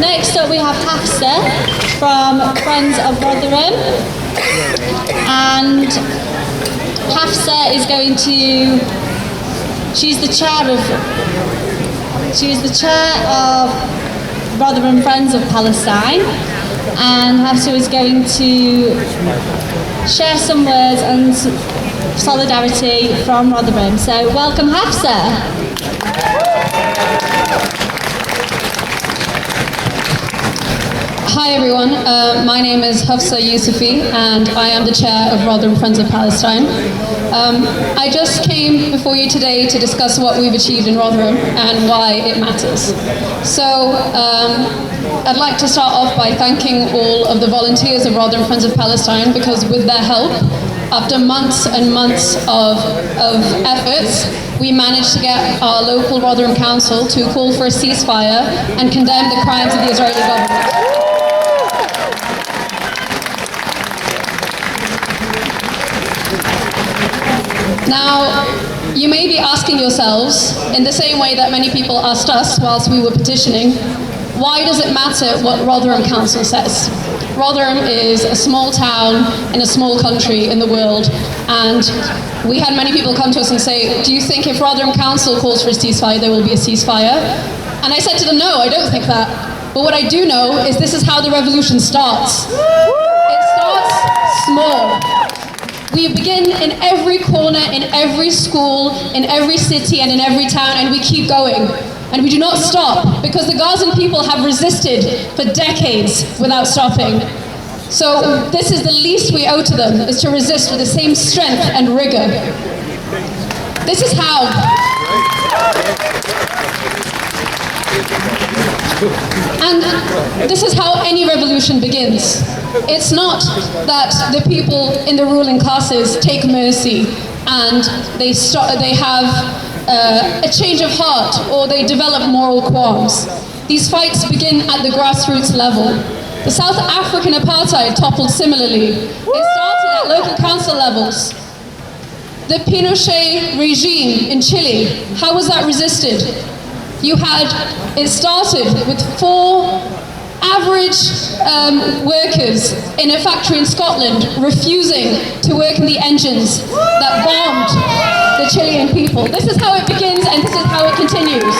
Next up we have Hafsah from Friends of Rotherham, and Hafsah is going to, she's the chair of Rotherham Friends of Palestine, and Hafsah is going to share some words and solidarity from Rotherham. So welcome Hafsah. Hi everyone, my name is Hafsah Yusfi and I am the chair of Rotherham Friends of Palestine. I just came before you today to discuss what we've achieved in Rotherham and why it matters. So I'd like to start off by thanking all of the volunteers of Rotherham Friends of Palestine, because with their help, after months and months of efforts, we managed to get our local Rotherham Council to call for a ceasefire and condemn the crimes of the Israeli government. Now, you may be asking yourselves, in the same way that many people asked us whilst we were petitioning, why does it matter what Rotherham Council says? Rotherham is a small town in a small country in the world, and we had many people come to us and say, do you think if Rotherham Council calls for a ceasefire, there will be a ceasefire? And I said to them, no, I don't think that. But what I do know is this is how the revolution starts. It starts small. We begin in every corner, in every school, in every city, and in every town, and we keep going. And we do not stop, because the Gazan people have resisted for decades without stopping. So this is the least we owe to them, is to resist with the same strength and rigor. This is how. And this is how any revolution begins. It's not that the people in the ruling classes take mercy and they have a change of heart, or they develop moral qualms. These fights begin at the grassroots level. The South African apartheid toppled similarly. It started at local council levels. The Pinochet regime in Chile, how was that resisted? It started with 4 average workers in a factory in Scotland refusing to work in the engines that bombed the Chilean people. This is how it begins, and this is how it continues.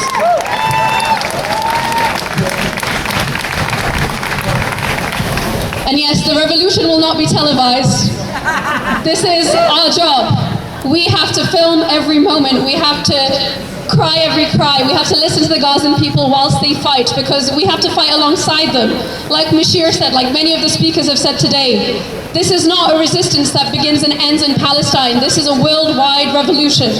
And yes, the revolution will not be televised. This is our job. We have to film every moment. We have to cry every cry. We have to listen to the Gazan people whilst they fight, because we have to fight alongside them. Like Mashir said, like many of the speakers have said today, this is not a resistance that begins and ends in Palestine. This is a worldwide revolution.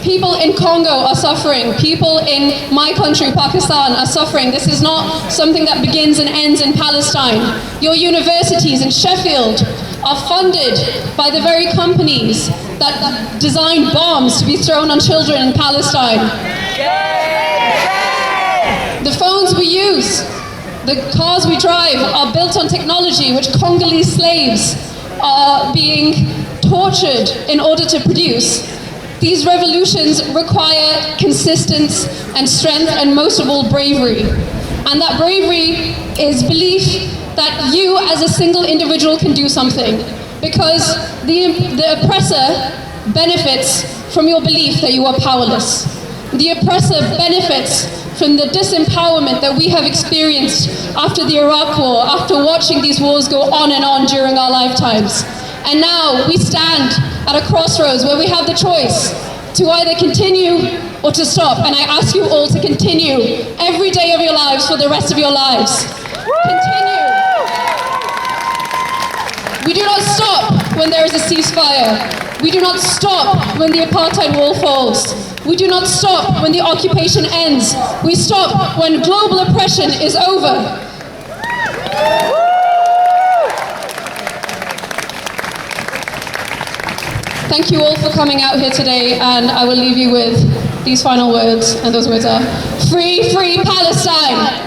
People in Congo are suffering. People in my country, Pakistan, are suffering. This is not something that begins and ends in Palestine. Your universities in Sheffield are funded by the very companies that designed bombs to be thrown on children in Palestine. The phones we use, the cars we drive are built on technology which Congolese slaves are being tortured in order to produce. These revolutions require consistency and strength, and most of all bravery. And that bravery is belief that you as a single individual can do something, because the oppressor benefits from your belief that you are powerless. The oppressor benefits from the disempowerment that we have experienced after the Iraq War, after watching these wars go on and on during our lifetimes. And now we stand at a crossroads where we have the choice to either continue or to stop. And I ask you all to continue every day of your lives for the rest of your lives. Continue. We do not stop when there is a ceasefire. We do not stop when the apartheid wall falls. We do not stop when the occupation ends. We stop when global oppression is over. Thank you all for coming out here today, and I will leave you with these final words, and those words are, free, free Palestine!